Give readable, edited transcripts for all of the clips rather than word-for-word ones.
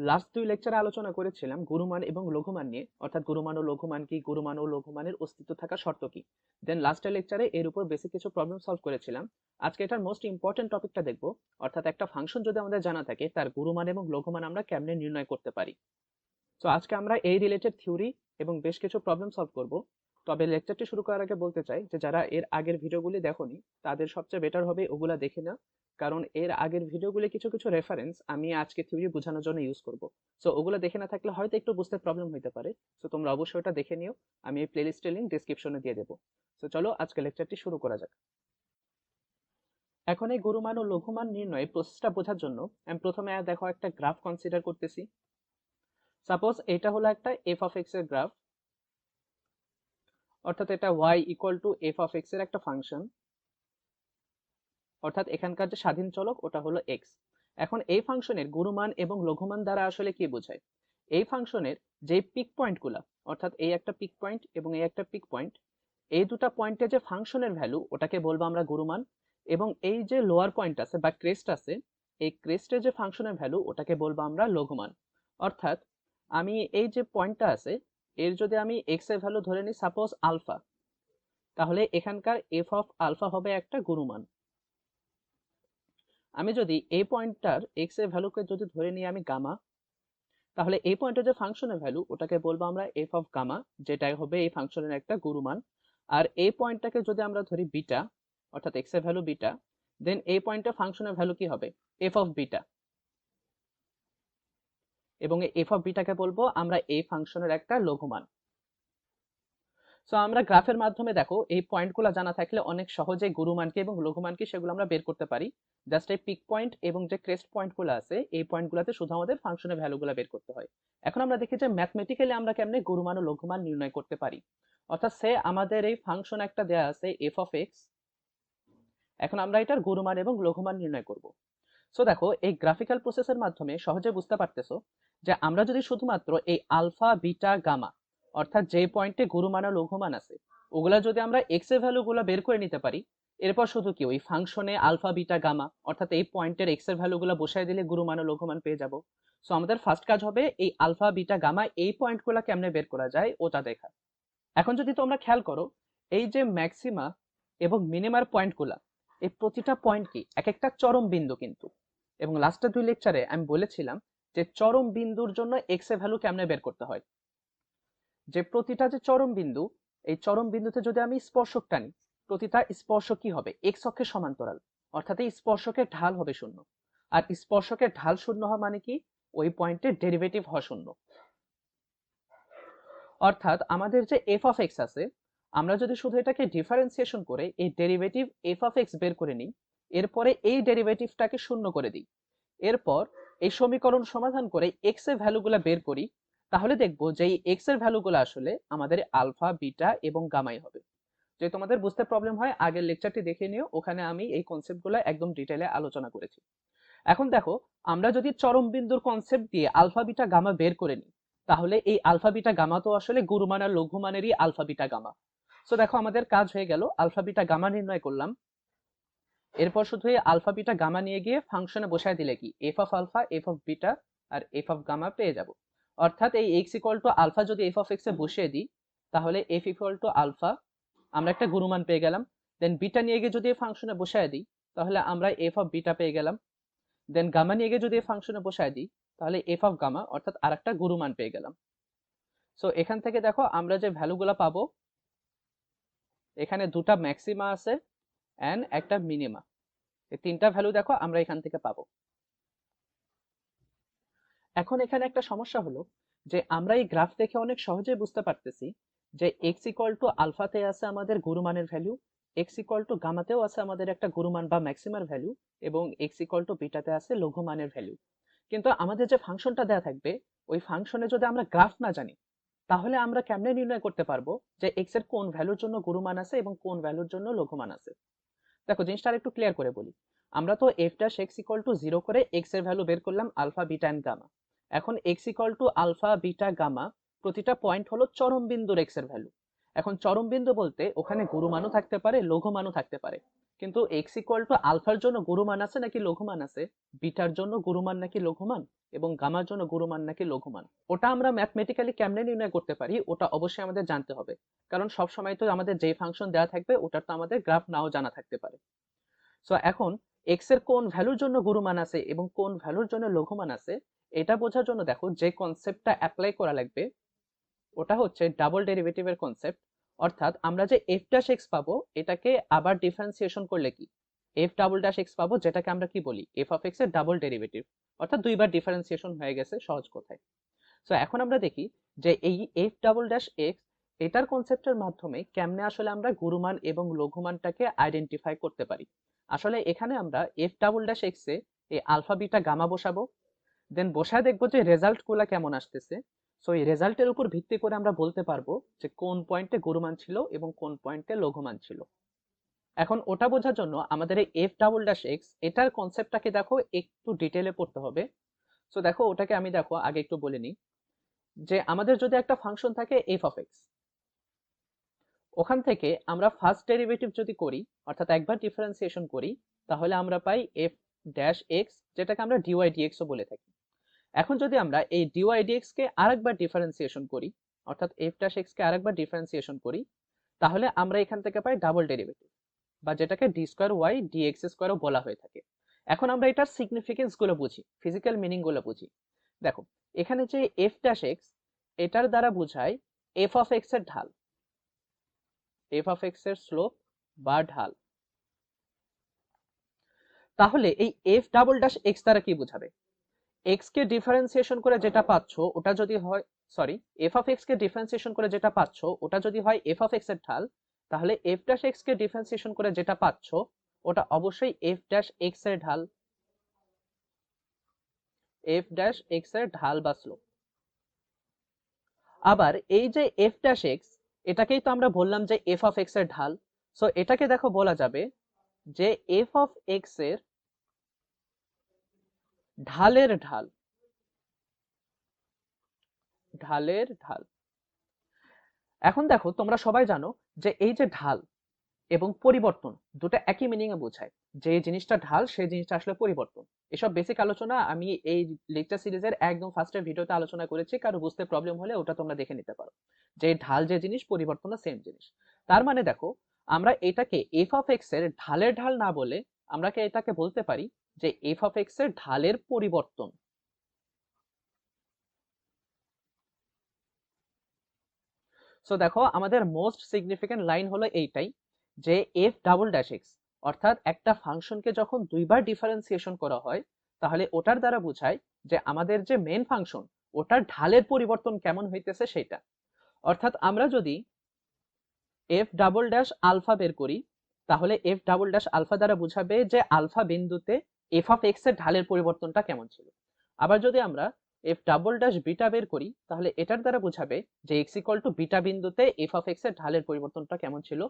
Last 2 লেকচারে আলোচনা করেছিলাম গুরুমান এবং লঘুমান নিয়ে, অর্থাৎ গুরুমান ও লঘুমান কি, গুরুমান ও লঘুমানের অস্তিত্ব থাকার শর্ত কি। দেন লাস্টের লেকচারে এর উপর বেসিক কিছু প্রবলেম সলভ করেছিলাম। আজকে এটার মোস্ট ইম্পর্টেন্ট টপিকটা দেখব, অর্থাৎ একটা ফাংশন যদি আমাদের জানা থাকে তার গুরুমান এবং লঘুমান আমরা কেমনে নির্ণয় করতে পারি। তো আজকে আমরা এই রিলেটেড থিওরি এবং বেশ কিছু প্রবলেম সলভ করব। তবে লেকচারটি শুরু করার আগে বলতে চাই যে যারা এর আগের ভিডিওগুলি দেখোনি তাদের সবচেয়ে বেটার হবে ওগুলা দেখে না, কারণ এর আগের ভিডিওগুলি কিছু কিছু রেফারেন্স আমি আজকে থিওরি বোঝানোর জন্য ইউজ করব। সো ওগুলো দেখে না থাকলে হয়তো একটু বুঝতে প্রবলেম হতে পারে। সো তোমরা অবশ্যই ওটা দেখে নিও, আমি এই প্লেলিস্টের লিংক ডেসক্রিপশনে দিয়ে দেবো। সো চলো আজকে লেকচারটি শুরু করা যাক। এখন এই গুরুমান ও লঘুমান নির্ণয় প্রসেসটা বোঝার জন্য আমি প্রথমে দেখো একটা গ্রাফ কনসিডার করতেছি। সাপোজ এটা হলো একটা এফ অফ এক্স এর গ্রাফ, অর্থাৎ এটা y equal to F of x এর একটা ফাংশন, অর্থাৎ এখানকার যে স্বাধীন চলক ওটা হলো x। এখন এই ফাংশনের গুরুমান এবং লঘুমান দ্বারা আসলে কি বোঝায়? এই ফাংশনের যে পিক পয়েন্টগুলা, অর্থাৎ এই একটা পিক পয়েন্ট এবং এই একটা পিক পয়েন্ট, এই দুটা পয়েন্টে যে ফাংশনের ভ্যালু ওটাকে বলবো আমরা গুরুমান, এবং এই যে লোয়ার পয়েন্ট আছে বা ক্রেস্ট আছে, এই ক্রেস্টের যে ফাংশনের ভ্যালু ওটাকে বলবো আমরা লঘুমান। অর্থাৎ আমি এই যে পয়েন্টটা আছে এর যদি আমি x এর ভ্যালু ধরে নিই সাপোজ আলফা, তাহলে এখানকার এফ অফ আলফা হবে একটা গুরুমান। আমি যদি এই পয়েন্টটার x এর ভ্যালুকে যদি ধরে নিই আমি গামা, তাহলে এই পয়েন্টের যে ফাংশনের ভ্যালু ওটাকে বলবো আমরা এফ অফ গামা, যেটা হবে এই ফাংশনের একটা গুরুমান। আর এই পয়েন্টটাকে যদি আমরা ধরি বিটা, অর্থাৎ x এর ভ্যালু বিটা, দেন এই পয়েন্টের ফাংশনের ভ্যালু কি হবে? F of beta. এবং এই এফ অফ বিটাকে বলবো আমরা এই ফাংশনের একটা লঘুমান। সো আমরা গ্রাফের মাধ্যমে দেখো এই পয়েন্টগুলো জানা থাকলে অনেক সহজে গুরুমানকে এবং লঘুমানকে সেগুলো আমরা বের করতে পারি। জাস্ট এই পিক পয়েন্ট এবং যে ক্রেস্ট পয়েন্টগুলো আছে এই পয়েন্টগুলোতে শুধু আমাদের ফাংশনের ভ্যালুগুলো বের করতে হয়। এখন আমরা দেখি যে ম্যাথমেটিক্যালি আমরা কেমনে গুরুমান ও লঘুমান নির্ণয় করতে পারি। অর্থাৎ সে আমাদের এই ফাংশন একটা দেয়া আছে এফ অফ এক্স, এখন আমরা এটার গুরুমান এবং লঘুমান নির্ণয় করব। সো দেখো এই গ্রাফিক্যাল প্রসেসের মাধ্যমে সহজে বুঝতে পারতেছো যে আমরা যদি শুধুমাত্র এই আলফা বিটা গামা, অর্থাৎ যে পয়েন্টে গুরুমান ও লঘুমান আছে ওগুলা যদি আমরা এক্স এর ভ্যালুগুলো বের করে নিতে পারি, এরপর শুধু কি ওই ফাংশনে আলফা বিটা গামা অর্থাৎ এই পয়েন্টের এক্স এর ভ্যালুগুলো বসায় দিলে গুরুমান ও লঘুমান পেয়ে যাব। সো আমাদের ফার্স্ট কাজ হবে এই আলফা বিটা গামা এই পয়েন্টগুলো কেমনে বের করা যায় ওটা দেখা। এখন যদি তোমরা খেয়াল করো এই যে ম্যাক্সিমা এবং মিনিমার পয়েন্টগুলা, এই প্রতিটা পয়েন্ট কি এক একটা চরম বিন্দু কিন্তু। এবং লাস্টের 2 লেকচারে আমি বলেছিলাম যে চরম বিন্দুর জন্য এক্স এর ভ্যালু কেমনে বের করতে হয়। যে প্রতিটা যে চরম বিন্দু, এই চরম বিন্দুতে যদি আমি স্পর্শক টানি, প্রতিটা স্পর্শক কি হবে? এক্স অক্ষের সমান্তরাল, অর্থাৎ এই স্পর্শকের ঢাল হবে শূন্য। আর স্পর্শকের ঢাল শূন্য হওয়া মানে কি? ওই পয়েন্টের ডেরিভেটিভ হওয়া শূন্য। অর্থাৎ আমাদের যে এফ অফ এক্স আছে, আমরা যদি শুধু এটাকে ডিফারেন্সিয়েশন করে এই ডেরিভেটিভ এফ অফ এক্স বের করে নিই, এরপরে এই ডেরিভেটিভটাকে শূন্য করে দিই, এরপর এই সমীকরণ সমাধান করে এক্স এর ভ্যালুগুলো বের করি, তাহলে দেখবো যে এই এক্স এর ভ্যালুগুলো আসলে আমাদের আলফা বিটা এবং গামাই হবে। যদি তোমাদের বুঝতে প্রবলেম হয় আগের লেকচারটি দেখে নিও, ওখানে আমি এই কনসেপ্টগুলো একদম ডিটেইলে আলোচনা করেছি। এখন দেখো আমরা যদি চরম বিন্দুর কনসেপ্ট দিয়ে আলফা বিটা গামা বের করে নিই, তাহলে এই আলফা বিটা গামা তো আসলে গুরুমান আর লঘুমানেরই আলফা বিটা গামা। সো দেখো আমাদের কাজ হয়ে গেল, আলফা বিটা গামা নির্ণয় করলাম। এরপর শুধু এই আলফা বিটা গামা নিয়ে গিয়ে ফাংশনে বসায় দিলে কি f of alpha f of beta আর এফ অফ গামা পেয়ে যাব। অর্থাৎ এই এক্স ইকুয়াল টু আলফা যদি এফ অফ এক্স এ বসিয়ে দিই, তাহলে এফ ইকুয়াল টু আলফা আমরা একটা গুরুমান পেয়ে গেলাম। দেন বিটা নিয়ে গিয়ে যদি এই ফাংশনে বসায় দিই, তাহলে আমরা এফ অফ বিটা পেয়ে গেলাম। দেন গামা নিয়ে গিয়ে যদি এই ফাংশনে বসায় দিই, তাহলে এফ অফ গামা অর্থাৎ আরেকটা গুরুমান পেয়ে গেলাম। সো এখান থেকে দেখো আমরা যে ভ্যালুগুলো পাবো, এখানে দুটা ম্যাক্সিমা আছে এন্ড একটা মিনিমা, এই তিনটা ভ্যালু দেখো আমরা এখান থেকে পাবো। এখন এখানে একটা সমস্যা হলো যে আমরা এই গ্রাফ দেখে অনেক সহজেই বুঝতে পারতেছি যে এক্স ইকুয়াল টু আলফাতে আছে আমাদের গুরুমানের ভ্যালু, এক্স ইকুয়াল টু গামাতেও আছে আমাদের একটা গুরুমান বা ম্যাক্সিমার ভ্যালু, এবং এক্স ইকুয়াল টু বিটাতে আছে লঘুমানের ভ্যালু। কিন্তু আমাদের যে ফাংশনটা দেয়া থাকবে ওই ফাংশনে যদি আমরা গ্রাফ না জানি, তাহলে আমরা কেমনে নির্ণয় করতে পারবো যে এক্স এর কোন ভ্যালুর জন্য গুরুমান আছে এবং কোন ভ্যালুর জন্য লঘুমান আছে। দেখো জিনিসটা আরেকটু ক্লিয়ার করে বলি। আমরা তো f dash x equal to 0 করে এক্স এর ভ্যালু বের করলাম আলফা বিটা এন্ড গামা। এখন x equal to alpha beta gamma প্রতিটা পয়েন্ট হলো চরম বিন্দুর এক্স এর ভ্যালু। এখন চরম বিন্দু বলতে ওখানে গুরুমানও থাকতে পারে লঘুমানও থাকতে পারে, কিন্তু এক্স ইকুয়াল টু আলফার জন্য গুরুমান আছে নাকি লঘুমান আছে, বিটার জন্য গুরুমান নাকি লঘুমান, এবং গামার জন্য গুরুমান নাকি লঘুমান, ওটা আমরা ম্যাথমেটিক্যালি কেমনে নির্ণয় করতে পারি ওটা অবশ্যই আমাদের জানতে হবে। কারণ সব সময় তো আমাদের যেই ফাংশন দেওয়া থাকবে ওটার তো আমাদের গ্রাফ নাও জানা থাকতে পারে। সো এখন এক্স এর কোন ভ্যালুর জন্য গুরুমান আছে এবং কোন ভ্যালুর জন্য লঘুমান আছে এটা বোঝার জন্য দেখো যে কনসেপ্টটা অ্যাপ্লাই করা লাগবে ওটা হচ্ছে ডাবল ডেরিভেটিভের কনসেপ্ট। অর্থাৎ আমরা যে এফ ড্যাশ এক্স পাবো এটাকে আবার ডিফারেন্সিয়েশন করলে কি এফ ডাবল ড্যাশ এক্স পাবো, যেটাকে আমরা কি বলি এফ অফ এক্স এর ডাবল ডেরিভেটিভ, অর্থাৎ দুইবার ডিফারেন্সিয়েশন হয়ে গেছে সহজ কথায়। সো এখন আমরা দেখি যে এই এফ ডাবল ড্যাশ এক্স এটার কনসেপ্টের মাধ্যমে কেমনে আসলে আমরা গুরুমান এবং লঘুমানটাকে আইডেন্টিফাই করতে পারি। আসলে এখানে আমরা এফ ডাবল ড্যাশ এক্স এ এই আলফা বিটা গামা বসাবো, দেন বসায় দেখবো যে রেজাল্ট গুলা কেমন আসতেছে। সো এই রেজাল্টের উপর ভিত্তি করে আমরা বলতে পারবো যে কোন পয়েন্টে গুরুমান ছিল এবং কোন পয়েন্টে লঘুমান ছিল। এখন ওটা বোঝার জন্য আমাদের এই এফ ডাবল ড্যাশ এক্স এটার কনসেপ্টটাকে দেখো একটু ডিটেলে পড়তে হবে। সো দেখো ওটাকে আমি দেখো আগে একটু বলে নিই যে আমাদের যদি একটা ফাংশন থাকে এফ অফ এক্স, ওখান থেকে আমরা ফার্স্ট ডেরিভেটিভ যদি করি অর্থাৎ একবার ডিফারেন্সিয়েশন করি তাহলে আমরা পাই এফ ড্যাশ এক্স, যেটাকে আমরা ডিওয়াই ডিএক্সও বলে থাকি। এখন যদি আমরা এই ডিওয়াই ডিএক্স কে আরেকবার ডিফারেন্সিয়েশন করি অর্থাৎ এফ ড্যাশ এক্স কে আরেকবার ডিফারেন্সিয়েশন করি তাহলে আমরা এখান থেকে পাই ডাবল ডেরিভেটিভ, বা যেটাকে ডি স্কোয়ার ওয়াই ডিএক্স স্কোয়ারও বলা হয়ে থাকে। এখন আমরা এটার সিগনিফিকেন্স গুলো বুঝি, ফিজিক্যাল মিনিং গুলো বুঝি। দেখো এখানে যে এফ ড্যাশ এক্স এটার দ্বারা বোঝায় এফ অফ এক্স এর ঢাল, এফ অফ এক্স এর স্লোপ বা ঢাল। তাহলে এই এফ ডাবল ড্যাশ এক্স দ্বারা কি বোঝাবে, এক্স কে ডিফারেন্সিয়েশন করে যেটা পাচ্ছ ওটা যদি হয়, sorry, F of x K differentiation করে যেটা পাচ্ছ ওটা যদি হয় এফ অফ এক্স এর ঢাল, তাহলে এফ ড্যাশ এক্স কে ডিফারেন্সিয়েশন করে যেটা পাচ্ছ ওটা অবশ্যই এফ ড্যাশ এক্স এর ঢাল, এফ ড্যাশ এক্স এর ঢাল বা স্লোপ। আবার এই যে এফ ড্যাশ এক্স এটাকেই তো আমরা বললাম যে এফ অফ এক্স এর ঢাল। সো এটাকে দেখো বলা যাবে যে এফ অফ এক্স এর ঢালের ঢাল, ঢালের ঢাল। এখন দেখো তোমরা সবাই জানো যে এই যে ঢাল এবং পরিবর্তন দুটো একই মিনিং এ বোঝায়, যে জিনিসটা ঢাল সেই জিনিসটা আসলে পরিবর্তন। এসব বেসিক আলোচনা আমি এই লেকচার সিরিজের একদম ফার্স্টের ভিডিওতে আলোচনা করেছি, কারো বুঝতে প্রবলেম হলে ওটা তোমরা দেখে নিতে পারো। যে ঢাল যে জিনিস পরিবর্তন সেম জিনিস। তার মানে দেখো আমরা এটাকে এফ অফ এক্স এর ঢালের ঢাল না বলে আমরা এটাকে বলতে পারি যে এফ অফ এক্স এর ঢালের পরিবর্তন। সো দেখো আমাদের মোস্ট সিগনিফিকেন্ট লাইন হলো এইটাই যে এফ ডাবল ড্যাশ এক্স অর্থাৎ একটা ফাংশনকে যখন দুইবার ডিফারেন্সিয়েশন করা হয় তাহলে ওটার দ্বারা বোঝায় যে আমাদের যে মেন ফাংশন ওটার ঢালের পরিবর্তন কেমন হইতেছে সেটা। অর্থাৎ আমরা যদি এফ ডাবল ড্যাশ আলফা বের করি তাহলে এফ ডাবল ড্যাশ আলফা দ্বারা বোঝাবে যে আলফা বিন্দুতে এফ অফ এক্স এর ঢালের পরিবর্তনটা কেমন ছিল। আবার যদি আমরা এফ ডাবল ড্যাশ বিটা বের করি তাহলে এটার দ্বারা বোঝাবে যে এক্স ইকুয়াল টু বিটা বিন্দুতে এফ অফ এক্স এর ঢালের পরিবর্তনটা কেমন ছিল।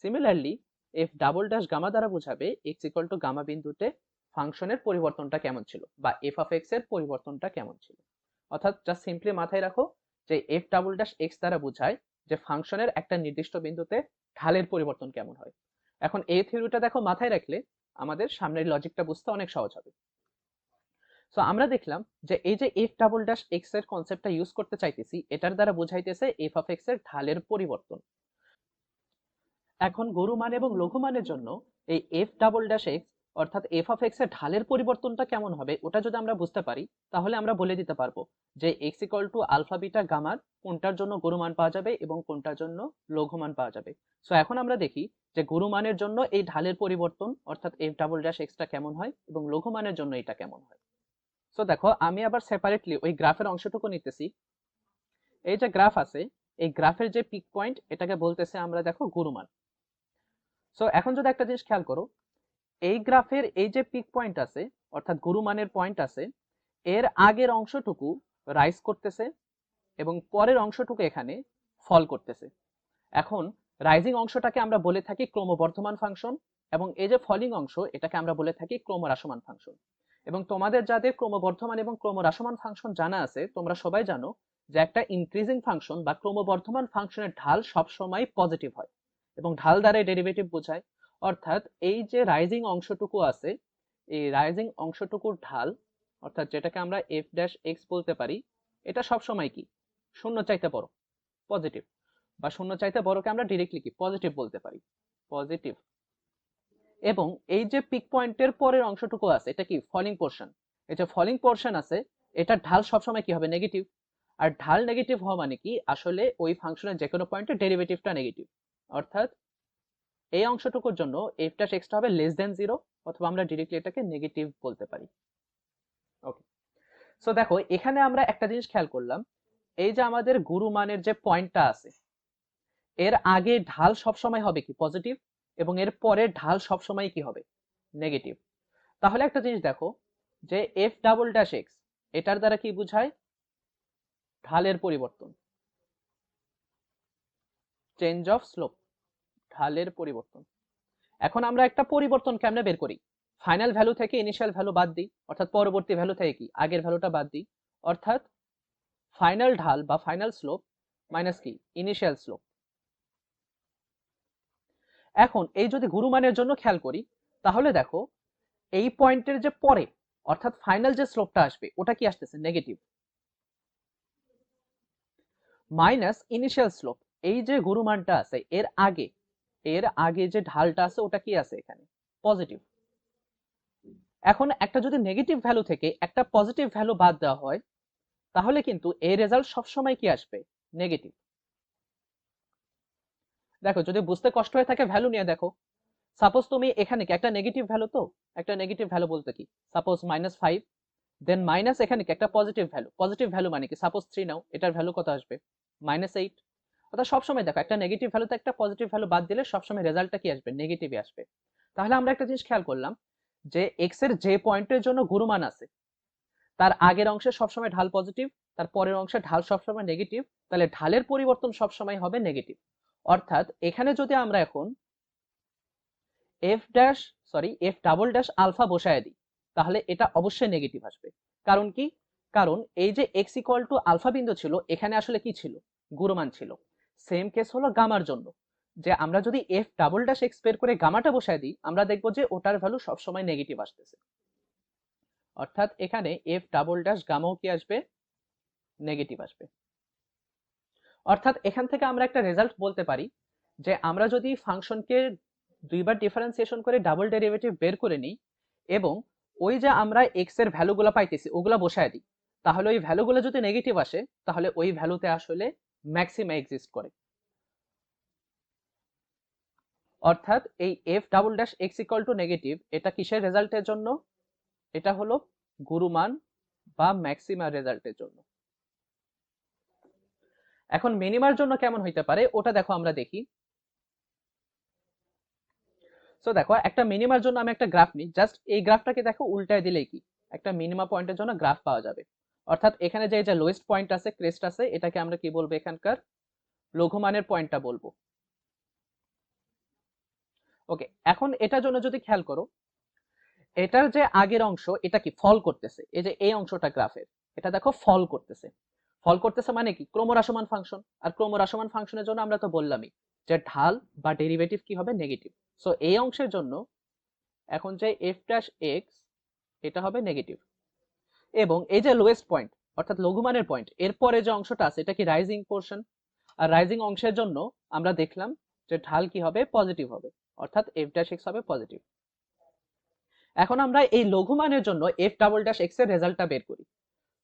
Similarly f double dash gamma দ্বারা বোঝাবে এক্স ইকুয়াল টু গামা বিন্দুতে ফাংশনের পরিবর্তনটা কেমন ছিল বা এফ অফ এক্স এর পরিবর্তনটা কেমন ছিল। অর্থাৎ জাস্ট সিম্পলি মাথায় রাখো যে এফ ডাবল ড্যাশ এক্স দ্বারা বোঝায় যে ফাংশনের একটা নির্দিষ্ট বিন্দুতে ঢালের পরিবর্তন কেমন হয়। এখন এই থিওরিটা দেখো মাথায় রাখলে আমাদের সামনের লজিকটা বুঝতে অনেক সহজ হবে। সো আমরা দেখলাম যে এই যে এফ ডাবল ড্যাশ এক্স এর কনসেপ্টটা ইউজ করতে চাইতেছি এটার দ্বারা বোঝাইতেছে এফ অফ এক্স এর ঢালের পরিবর্তন। এখন গুরুমান এবং লঘুমানের জন্য এই এফ ডাবল ড্যাশ এক্স অর্থাৎ এফ অফ এক্স এর ঢালের পরিবর্তনটা কেমন হবে ওটা যদি আমরা বুঝতে পারি তাহলে আমরা বলে দিতে পারবো যে x equal to alpha beta গামার কোনটার জন্য গুরুমান পাওয়া যাবে এবং কোনটার জন্য লঘুমান পাওয়া যাবে। সো এখন আমরা দেখি যে গুরুমানের জন্য এই ঢালের পরিবর্তন অর্থাৎ এফ ডাবল ড্যাশ এক্সটা কেমন হয় এবং লঘুমানের জন্য এটা কেমন হয়। সো দেখো আমি আবার সেপারেটলি ওই গ্রাফের অংশটুকু নিতেছি। এই যে গ্রাফ আছে এই গ্রাফের যে পিক পয়েন্ট এটাকে বলতেছে আমরা দেখো গুরুমান। সো এখন যদি একটা জিনিস খেয়াল করো এই গ্রাফের এই যে পিক পয়েন্ট আছে অর্থাৎ গুরুমানের পয়েন্ট আছে এর আগের অংশটুকু রাইজ করতেছে এবং পরের অংশটুকু এখানে ফল করতেছে। এখন রাইজিং অংশটাকে আমরা বলে থাকি ক্রমবর্ধমান ফাংশন এবং এই যে ফলিং অংশ এটাকে আমরা বলে থাকি ক্রমহ্রাসমান ফাংশন। এবং তোমাদের যাদের ক্রমবর্ধমান এবং ক্রমহ্রাসমান ফাংশন জানা আছে তোমরা সবাই জানো যে একটা ইনক্রিজিং ফাংশন বা ক্রমবর্ধমান ফাংশনের ঢাল সবসময় পজিটিভ হয় এবং ঢাল দ্বারা ডেরিভেটিভ বোঝায়। অর্থাৎ এই যে রাইজিং অংশটুকু আছে, এই রাইজিং অংশটুকুর ঢাল, অর্থাৎ যেটাকে আমরা এফ ড্যাশ এক্স বলতে পারি, এটা সবসময় কি শূন্য চাইতে বড়, পজিটিভ, বা শূন্য চাইতে বড়কে আমরা ডিরেক্টলি কি পজিটিভ বলতে পারি, পজিটিভ। এবং এই যে পিক পয়েন্টের পরের অংশটুকু আছে এটা কি ফলিং পোর্শন, এই যে ফলিং পোর্শন আছে এটা ঢাল সবসময় কি হবে নেগেটিভ। আর ঢাল নেগেটিভ হওয়া মানে কি আসলে ওই ফাংশনের যে কোনো পয়েন্টে ডেরিভেটিভটা নেগেটিভ, অর্থাৎ এই অংশটুকুর জন্য এফ ড্যাশ এক্সটা হবে লেস দেন 0, অথবা আমরা ডিরেক্টলি এটাকে নেগেটিভ বলতে পারি। ওকে, সো দেখো এখানে আমরা একটা জিনিস খেয়াল করলাম, এই যে আমাদের গুরু মানের যে পয়েন্টটা আছে এর আগে ঢাল সবসময় হবে কি পজিটিভ, এবং এর পরে ঢাল সবসময় কি হবে নেগেটিভ। তাহলে একটা জিনিস দেখো যে এফ ডাবল ড্যাশ এক্স এটার দ্বারা কি বোঝায়, ঢালের পরিবর্তন, চেঞ্জ অফ স্লোপ, ঢালের পরিবর্তন। এখন আমরা একটা পরিবর্তন কেমনে বের করি, ফাইনাল ভ্যালু থেকে ইনিশিয়াল ভ্যালু বাদ দিই, অর্থাৎ পরবর্তী ভ্যালু থেকে কি আগের ভ্যালুটা বাদ দিই, অর্থাৎ ফাইনাল ঢাল বা ফাইনাল স্লোপ মাইনাস কি ইনিশিয়াল স্লোপ। এখন এই যদি গুরুমানের জন্য খেয়াল করি তাহলে দেখো এই পয়েন্টের যে পরে অর্থাৎ ফাইনাল যে স্লোপটা আসবে ওটা কি আসতেছে নেগেটিভ, মাইনাস ইনিশিয়াল স্লোপ, এই যে গুরুমানটা আছে এর আগে যে ঢালটা আছে ওটা কি আছে এখানে পজিটিভ। এখন একটা যদি নেগেটিভ ভ্যালু থেকে একটা পজিটিভ ভ্যালু বাদ দেওয়া হয় তাহলে কিন্তু এই রেজাল্ট সবসময় কি আসবে নেগেটিভ। দেখো যদি বুঝতে কষ্ট হয়ে থাকে ভ্যালু নিয়ে দেখো, সাপোজ তুমি এখানে কি একটা নেগেটিভ ভ্যালু, তো একটা নেগেটিভ ভ্যালু বলতে কি সাপোজ -5, দেন মাইনাস এখানে কি একটা পজিটিভ ভ্যালু মানে কি সাপোজ 3 নাও, এটার ভ্যালু কত আসবে -8। অর্থাৎ সবসময় দেখো একটা নেগেটিভ ভ্যালুতে একটা পজিটিভ ভ্যালু বাদ দিলে সবসময় রেজাল্টটা কি আসবে নেগেটিভই আসবে। তাহলে আমরা একটা জিনিস খেয়াল করলাম যে এক্স এর যে পয়েন্টের জন্য গুরুমান আছে তার আগের অংশে সবসময় ঢাল পজিটিভ, তার পরের অংশে ঢাল সবসময় নেগেটিভ, তাহলে ঢালের পরিবর্তন সবসময় হবে নেগেটিভ। অর্থাৎ এখানে যদি আমরা এখন এফ ডাবল ড্যাশ আলফা বসায় দিই তাহলে এটা অবশ্যই নেগেটিভ আসবে। কারণ কি, কারণ এই যে এক্স ইকুয়াল টু আলফা বিন্দু ছিল এখানে আসলে কি ছিল গুণমান ছিল। সেম কেস হলো গামার জন্য, যে আমরা যদি এফ ডাবল ড্যাশ এক্স বের করে গামাটা বসায় দিই আমরা দেখবো যে ওটার ভ্যালু সবসময় নেগেটিভ আসতেছে। অর্থাৎ এখানে এফ ডাবল ড্যাশ গামাও কি আসবে নেগেটিভ আসবে। অর্থাৎ এখান থেকে আমরা একটা রেজাল্ট বলতে পারি যে আমরা যদি ফাংশনকে দুইবার ডিফারেন্সিয়েশন করে ডাবল ডেরিভেটিভ বের করে নিই এবং ওই যে আমরা এক্স এর ভ্যালুগুলো পাইতেছি ওগুলা বসায় দিই, তাহলে ওই ভ্যালুগুলো যদি নেগেটিভ আসে তাহলে ওই ভ্যালুতে আসলে ম্যাক্সিমা এক্সিস্ট করে। অর্থাৎ এই F double dash x equal two negative এটা কিসের রেজাল্টের জন্য, এটা হলো গুরুমান বা ম্যাক্সিমা রেজাল্টের জন্য। এখন মিনিমার জন্য কেমন হইতে পারে ওটা দেখো আমরা দেখি। সো দেখো একটা মিনিমার জন্য আমি একটা গ্রাফ নিই, জাস্ট এই গ্রাফটাকে দেখো উল্টায় দিলেই কি একটা মিনিমা পয়েন্টের জন্য গ্রাফ পাওয়া যাবে। অর্থাৎ এখানে যে লোয়েস্ট পয়েন্ট আছে ক্রেস্ট আছে এটাকে আমরা কি বলবো এখানকার লঘুমানের পয়েন্টটা বলবো। ওকে, এখন এটার জন্য যদি খেয়াল করো এটার যে আগের অংশ এটা কি ফল করতেছে, এই যে এই অংশটা গ্রাফের এটা দেখো ফল করতেছে। ফল করতেছে মানে কি ক্রমহ্রাসমান ফাংশন, আর ক্রমহ্রাসমান ফাংশনের জন্য আমরা তো বললামই যে ঢাল বা ডেরিভেটিভ কি হবে নেগেটিভ। সো এই অংশের জন্য এখন যে এফ ড্যাশ এক্স এটা হবে নেগেটিভ, এবং এই যে লোয়েস্ট পয়েন্ট অর্থাৎ লঘুমানের পয়েন্ট এরপরে যে অংশটা আছে এটা কি রাইজিং পোর্শন, আর রাইজিং অংশের জন্য আমরা দেখলাম যে ঢাল কি হবে পজিটিভ হবে, অর্থাৎ এফ ড্যাশ এক্স হবে পজিটিভ। এখন আমরা এই লঘুমানের জন্য এফ ডাবল ড্যাশ এক্স এর রেজাল্টটা বের করি।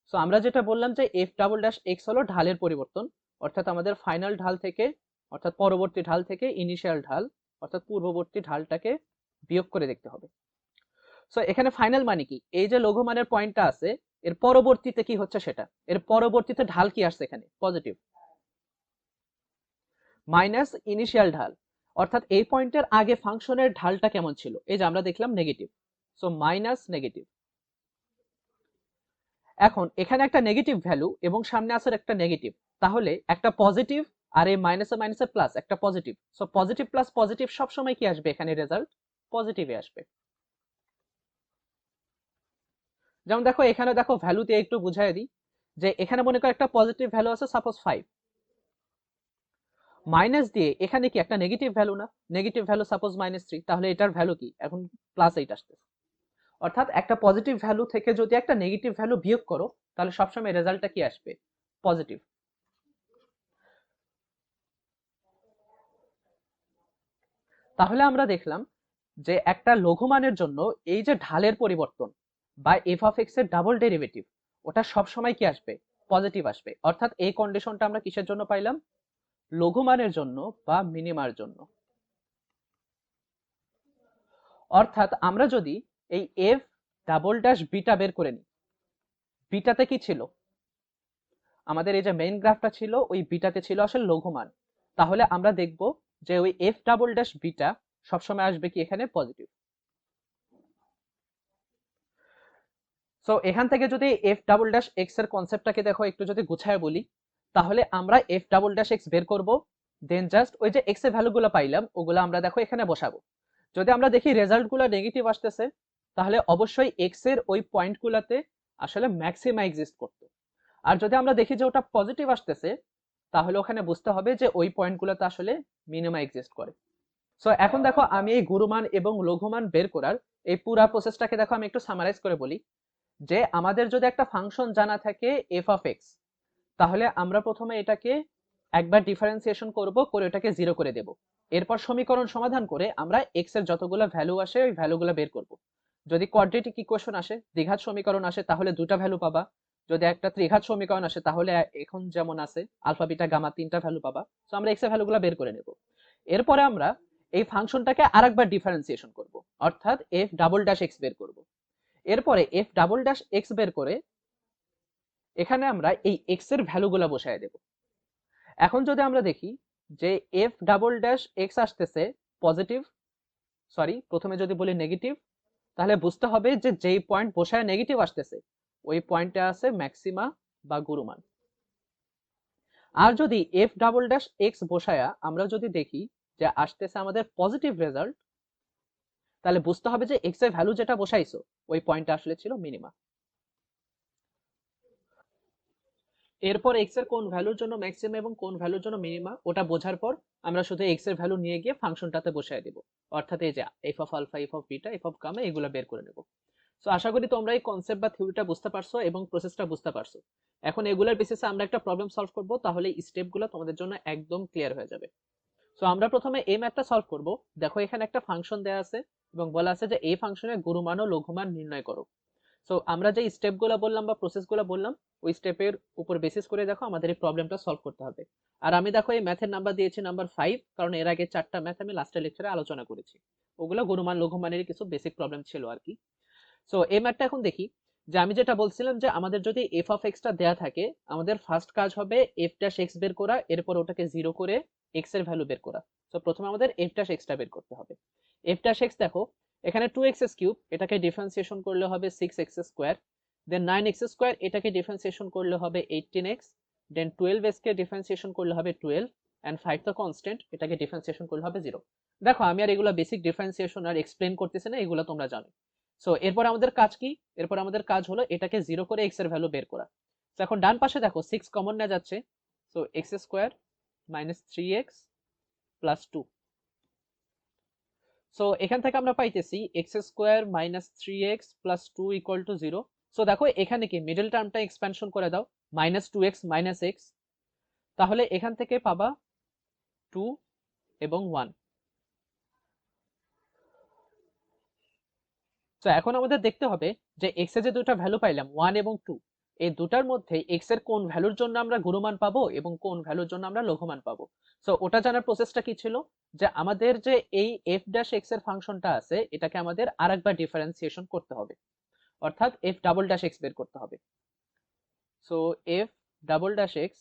সো আমরা যেটা বললাম যে এফ ডাবল ড্যাশ এক্স হলো ঢালের পরিবর্তন, অর্থাৎ আমাদের ফাইনাল ঢাল থেকে অর্থাৎ পরবর্তী ঢাল থেকে ইনিশিয়াল ঢাল অর্থাৎ পূর্ববর্তী ঢালটাকে বিয়োগ করে দেখতে হবে। সো এখানে ফাইনাল মানে কি এই যে লঘুমানের পয়েন্টটা আছে এর পরবর্তীতে কি হচ্ছে সেটা, এর পরবর্তীতে ঢাল কি আসছে এখানে পজিটিভ, মাইনাস ইনিশিয়াল ঢাল, অর্থাৎ এই পয়েন্টের আগে ফাংশনের ঢালটা কেমন ছিল এই যে আমরা দেখলাম নেগেটিভ, সো মাইনাস নেগেটিভ। এখন এখানে একটা নেগেটিভ ভ্যালু এবং সামনে আছে একটা নেগেটিভ, তাহলে একটা পজিটিভ আর এই মাইনাসে মাইনাসে প্লাস একটা positive, so positive plus positive সব সময় কি আসবে এখানে রেজাল্ট পজিটিভে আসবে। যেমন দেখো এখানে দেখো ভ্যালুতে একটু বুঝাই দিই যে এখানে মনে করো একটা পজিটিভ ভ্যালু আছে সাপোজ 5, মাইনাস দিয়ে এখানে কি একটা নেগেটিভ ভ্যালু না, নেগেটিভ ভ্যালু সাপোজ -3, তাহলে এটার ভ্যালু কি এখন +8 আসতেছে। অর্থাৎ একটা পজিটিভ ভ্যালু থেকে যদি একটা নেগেটিভ ভ্যালু বিয়োগ করো তাহলে সবসময় রেজাল্টটা কি আসবে, পজিটিভ। তাহলে আমরা দেখলাম যে একটা লঘুমানের জন্য এই যে ঢালের পরিবর্তন বা এফ অফ এক্স এর ডাবল ডেরিভেটিভ, ওটা সবসময় কি আসবে, পজিটিভ আসবে। অর্থাৎ এই কন্ডিশনটা আমরা কিসের জন্য পাইলাম, লঘুমানের জন্য বা মিনিমার জন্য। অর্থাৎ আমরা যদি এই এফ ডাবল ড্যাশ বিটা বের করে নিই, বিটাতে কি ছিল, আমাদের এই যে মেইন গ্রাফটা ছিল ওই বিটাতে ছিল আসলে লঘুমান, তাহলে আমরা দেখব যে ওই এফ ডাবল ড্যাশ বিটা সবসময় আসবে কি এখানে পজিটিভ। সো এখান থেকে যদি এফ ডাবল ড্যাশ এক্স এর কনসেপ্টটাকে দেখো একটু যদি গুছায় বলি, তাহলে আমরা এফ ডাবল ড্যাশ এক্স বের করব, দেন জাস্ট ওই যে এক্স এর ভ্যালুগুলো পাইলাম ওগুলো আমরা দেখো এখানে বসাবো। যদি আমরা দেখি রেজাল্টগুলো নেগেটিভ আসতেছে, তাহলে অবশ্যই এক্স এর ওই পয়েন্টগুলোতে আসলে ম্যাক্সিমা এক্সিস্ট করতো। আর যদি আমরা দেখি যে ওটা পজিটিভ আসতেছে, তাহলে ওখানে বুঝতে হবে যে ওই পয়েন্টগুলোতে আসলে মিনিমা এক্সিস্ট করে। সো এখন দেখো আমি এই গুরুমান এবং লঘুমান বের করার এই পুরা প্রসেসটাকে দেখো আমি একটু সামারাইজ করে বলি, যে আমাদের যদি একটা ফাংশন জানা থাকে এফ অফ এক্স, তাহলে আমরা প্রথমে এটাকে একবার ডিফারেন্সিয়েশন করব, করে এটাকে 0 করে দেব। এরপর সমীকরণ সমাধান করে আমরা এক্স এর যতগুলো ভ্যালু আসে ওই ভ্যালুগুলো বের করব। যদি কোয়াড্রেটিক ইকুয়েশন আসে, দ্বিঘাত সমীকরণ আসে, তাহলে দুটা ভ্যালু পাবা। যদি একটা ত্রিঘাত সমীকরণ আসে তাহলে এখন যেমন আছে আলফা বিটা গামা তিনটা ভ্যালু পাবা। সো আমরা এক্স এর ভ্যালুগুলো বের করে নেব। এরপরে আমরা এই ফাংশনটাকে আরেকবার ডিফারেন্সিয়েশন করব, অর্থাৎ এফ ডাবল ড্যাশ এক্স বের করব। এরপরে এফ ডাবল ড্যাশ এক্স বের করে এখানে আমরা এই এক্স এর ভ্যালুগুলো বসায় দেব। এখন যদি আমরা দেখি যে এফ ডাবল ড্যাশ এক্স আসতেছে পজিটিভ, সরি প্রথমে যদি বলি নেগেটিভ, তাহলে বুঝতে হবে যে যেই পয়েন্ট বসায় নেগেটিভ আসতেছে ওই পয়েন্টে আছে ম্যাক্সিমা বা গুরুমান। আর যদি এফ ডাবল ড্যাশ এক্স বসায়া আমরা যদি দেখি যে আসতেছে আমাদের পজিটিভ রেজাল্ট, তাহলে বুঝতে হবে যে এক্স এর ভ্যালু যেটা বসাইছো ওই পয়েন্টটা আসলে ছিল মিনিমা। এরপর এক্স এর কোন ভ্যালুর জন্য ম্যাক্সিমা এবং কোন ভ্যালুর জন্য মিনিমা ওটা বোঝার পর আমরা শুধু এক্স এর ভ্যালু নিয়ে গিয়ে ফাংশনটাতে বসায় দেব, অর্থাৎ এই যে f of alpha, f of beta, f of gamma এগুলো বের করে নেব। সো আশা করি তোমরা এই কনসেপ্ট বা থিওরিটা বুঝতে পারছো এবং প্রসেসটা বুঝতে পারছো। এখন এগুলোর বেসিসে আমরা একটা প্রবলেম সলভ করব, তাহলে এই স্টেপগুলো তোমাদের জন্য একদম ক্লিয়ার হয়ে যাবে। সো আমরা প্রথমে এই ম্যাথটা সলভ করব। দেখো এখানে একটা ফাংশন দেয়া আছে এবং বলা আছে যে এই ফাংশনের গুরুমান ও লঘুমান নির্ণয় করো। সো আমরা যে স্টেপগুলো বললাম বা প্রসেসগুলো বললাম ওই স্টেপের উপর বেসিস করে দেখো আমাদের এই প্রবলেমটা সলভ করতে হবে। আর আমি দেখো এই ম্যাথের নাম্বার দিয়েছি নাম্বার 5, কারণ এর আগে 4টা ম্যাথ আমি লাস্টের লেকচারে আলোচনা করেছি, ওগুলো গুণমান লঘুমানের কিছু বেসিক প্রবলেম ছিল আর কি। সো এই ম্যাথটা এখন দেখি, যে আমি যেটা বলছিলাম যে আমাদের যদি এফ অফ এক্সটা দেয়া থাকে, আমাদের ফার্স্ট কাজ হবে এফ ড্যাশ এক্স বের করা, এরপর ওটাকে 0 করে এক্স এর ভ্যালু বের করা। সো প্রথমে আমাদের এফ ড্যাশ এক্সটা বের করতে হবে। এফ ড্যাশ এক্স দেখো এখানে 2x কিউব, এটাকে ডিফারেন্সিয়েশন করলে হবে 6x স্কয়ার, দেন 9x স্কয়ার, এটাকে ডিফারেন্সিয়েশন করলে হবে 18x, দেন 12x কে ডিফারেন্সিয়েশন করলে হবে 12, এন্ড 5 তো কনস্ট্যান্ট, এটাকে ডিফারেন্সিয়েশন করলে হবে 0। দেখো আমি আর এগুলা বেসিক ডিফারেন্সিয়েশন আর এক্সপ্লেইন করতেছি না, এগুলো তোমরা জানো। সো এরপর আমাদের কাজ কি, এরপর আমাদের কাজ হলো এটাকে 0 করে x এর ভ্যালু বের করা। তো এখন ডান পাশে দেখো 6 কমন নেওয়া যাচ্ছে, so x square minus 3x plus 2। So এখান থেকে আমরা পাইতেছি x square minus 3x plus 2 equal to 0। So দেখো এখানে কি মিডল টার্মটা এক্সপ্যানশন করে দাও, মাইনাস 2x মাইনাস x, তাহলে এখান থেকে পাবা 2 এবং 1। তো এখন আমাদের দেখতে হবে যে x এর যে দুটো ভ্যালু পাইলাম 1 এবং 2, এই দুটার মধ্যে x এর কোন ভ্যালুর জন্য আমরা গুণমান পাবো এবং কোন ভ্যালুর জন্য আমরা লঘুমান পাবো। সো ওটা জানার প্রসেসটা কি ছিল, যে আমাদের যে এই f ড্যাশ x এর ফাংশনটা আছে এটাকে আমাদের আরেকবার ডিফারেন্সিয়েশন করতে হবে, অর্থাৎ f ডাবল ড্যাশ x বের করতে হবে। So f double dash x,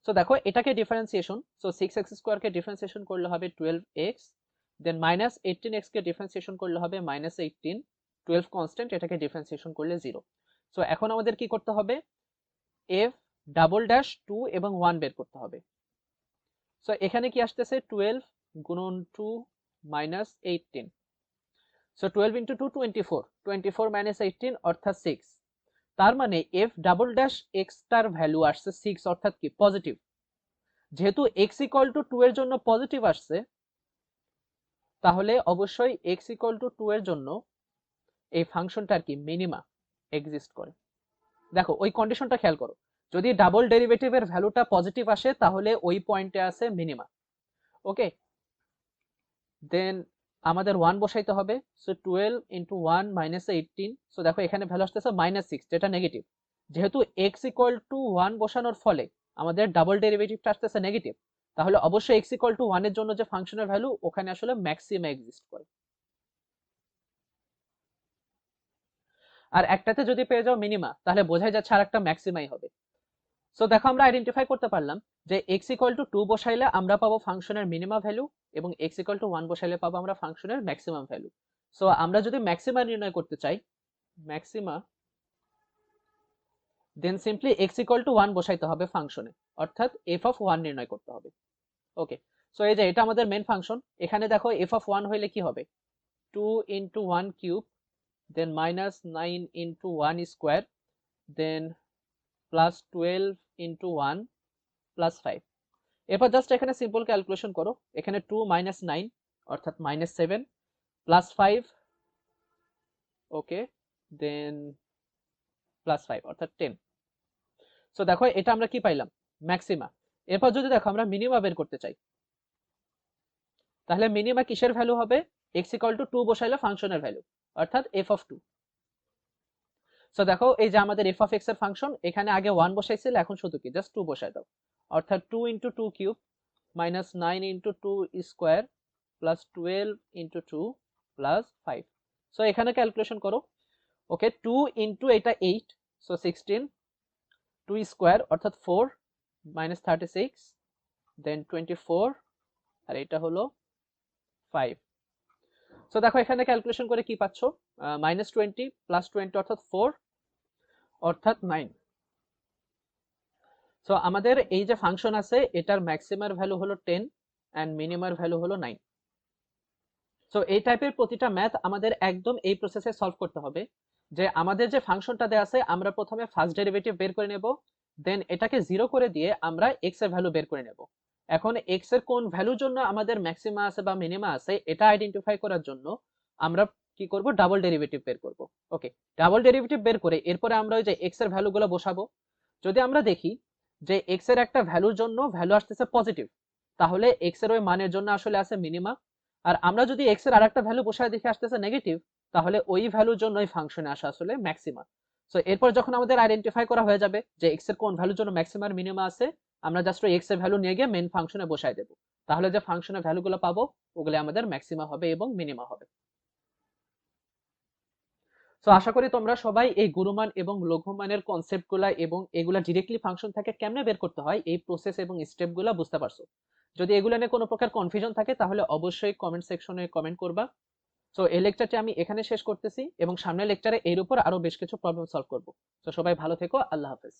so দেখো এটাকে ডিফারেন্সিয়েশন, সো 6x স্কয়ার কে ডিফারেন্সিয়েশন করলে হবে 12x, দেন মাইনাস 18x কে ডিফারেন্সিয়েশন করলে হবে মাইনাস 18, 12 কনস্ট্যান্ট, এটাকে ডিফারেন্সিয়েশন করলে 0। সো এখন আমাদের কি করতে হবে, f ডাবল ড্যাশ 2 এবং 1 বের করতে হবে। সো এখানে কি আসতেছে 12 গুণন 2 মাইনাস 18, সো 12 ইন্টু 2 24, 24 মাইনাস 18 অর্থাৎ 6। তার মানে f ডাবল ড্যাশ x টার ভ্যালু আসছে 6, অর্থাৎ কি পজিটিভ। যেহেতু x ইকুয়াল টু 2 এর জন্য পজিটিভ আসছে, তাহলে অবশ্যই x ইকুয়াল টু 2 এর জন্য এই ফাংশনটার কি মিনিমা এক্সিস্ট করে। দেখো ওই কন্ডিশনটা খেয়াল করো, যদি ডাবল ডেরিভেটিভের ভ্যালুটা পজিটিভ আসে তাহলে ওই পয়েন্টে আছে মিনিমা। ওকে, দেন আমাদের 1 বসাইতে হবে। So 12 into 1 minus 18। সো দেখো এখানে ভ্যালু আসতেছে -6, যেটা নেগেটিভ। যেহেতু x ইকুয়াল টু 1 বসানোর ফলে আমাদের ডাবল ডেরিভেটিভটা আসতেছে নেগেটিভ, তাহলে অবশ্যই x ইকুয়াল টু 1 এর জন্য যে ফাংশনের ভ্যালু ওখানে আসলে ম্যাক্সিমা এক্সিস্ট করে। আর একটাতে যদি পেয়ে যাও মিনিমা, তাহলে বোঝাই যাচ্ছে আর একটা ম্যাক্সিমাই হবে। সো দেখো আমরা আইডেন্টিফাই করতে পারলাম যে x ইকুয়াল টু 2 বসাইলে আমরা পাবো ফাংশনের মিনিমা ভ্যালু, এবং x ইকুয়াল টু 1 বসাইলে পাবো আমরা ফাংশনের ম্যাক্সিমাম ভ্যালু। সো আমরা যদি ম্যাক্সিমা নির্ণয় করতে চাই, maxima, then simply x equal to 1 বসাইতে হবে ফাংশনে, অর্থাৎ f অফ 1 নির্ণয় করতে হবে। ওকে, সো এই যে এটা আমাদের মেন ফাংশন। এখানে দেখো f অফ 1 হইলে কি হবে, 2 into 1 cube, than minus 9 into 1 square, দেন প্লাস 12 ইন্টু 1 প্লাস 5। এরপর জাস্ট এখানে সিম্পল ক্যালকুলেশন করো। এখানে 2 মাইনাস 9 অর্থাৎ -7 প্লাস 5, ওকে, দেন প্লাস 5 অর্থাৎ 10। সো দেখো এটা আমরা কি পাইলাম, ম্যাক্সিমা। এরপর যদি দেখো আমরা মিনিমা বের করতে চাই, তাহলে মিনিমা কিসের ভ্যালু হবে, x ইকুয়াল টু 2 বসাইলে ফাংশনের ভ্যালু, অর্থাৎ f অফ 2। সো দেখো এই যে আমাদের f অফ x এর ফাংশন, এখানে আগে 1 বসাইছিল, এখন শুধু কি জাস্ট 2 বসাই দাও, অর্থাৎ 2 into 2 cube minus 9 into 2 square plus 12 into 2 plus 5। So এখানে ক্যালকুলেশন করো। ওকে, 2 ইন্টু এটা 8, সো 16, 2 স্কোয়ার অর্থাৎ 4 মাইনাস 36, দেন 24, আর এটা হলো 5। সো দেখো এখানে ক্যালকুলেশন করে কি পাচ্ছ, -20 প্লাস 20 অর্থাৎ 4 অর্থাৎ 9। সো আমাদের এই যে ফাংশন আছে এটার ম্যাক্সিমার ভ্যালু হলো 10 এন্ড মিনিমার ভ্যালু হলো 9। সো এই টাইপের প্রতিটা ম্যাথ আমাদের একদম এই প্রসেসে সলভ করতে হবে, যে আমাদের যে ফাংশনটা দেয়া আছে আমরা প্রথমে ফার্স্ট ডেরিভেটিভ বের করে নেব, দেন এটাকে 0 করে দিয়ে আমরা x এর ভ্যালু বের করে নেব। এখন x এর কোন ভ্যালুর জন্য আমাদের ম্যাক্সিমা আছে বা মিনিমা আছে এটা আইডেন্টিফাই করার জন্য আমরা কি করব, ডাবল ডেরিভেটিভ বের করব। ওকে, ডাবল ডেরিভেটিভ বের করে এরপরে আমরা ওই যে x এর ভ্যালুগুলো বসাবো। যদি আমরা দেখি যে x এর একটা ভ্যালুর জন্য ভ্যালু আসতেছে পজিটিভ, তাহলে x এর ওই মানের জন্য আসলে আছে মিনিমা। আর আমরা যদি x এর আরেকটা ভ্যালু বসায় দেখে আসতেছে নেগেটিভ, তাহলে ওই ভ্যালুর জন্য ওই ফাংশনে আসে আসলে ম্যাক্সিমা। সো এরপর যখন আমাদের আইডেন্টিফাই করা হয়ে যাবে যে x এর কোন ভ্যালুর জন্য ম্যাক্সিমা আর মিনিমা আছে, আমরা জাস্ট ওই x এর ভ্যালু নিয়ে গিয়ে মেইন ফাংশনে বসায় দেব, তাহলে যে ফাংশনের ভ্যালুগুলো পাবো ওগুলো আমাদের ম্যাক্সিমা হবে এবং মিনিমা হবে। সো আশা করি তোমরা সবাই এই গুণমান এবং লঘুমানের কনসেপ্টগুলো এবং এগুলা ডিরেক্টলি ফাংশন থেকে কেমনে বের করতে হয় এই প্রসেস এবং স্টেপগুলো বুঝতে পারছো। যদি এগুলো নিয়ে কোনো প্রকার কনফিউশন থাকে তাহলে অবশ্যই কমেন্ট সেকশনে কমেন্ট করবা। সো এই লেকচারটি আমি এখানে শেষ করতেছি এবং সামনের লেকচারে এর উপর আরো বেশ কিছু প্রবলেম সলভ করব। তো সবাই ভালো থেকো, আল্লাহ হাফেজ।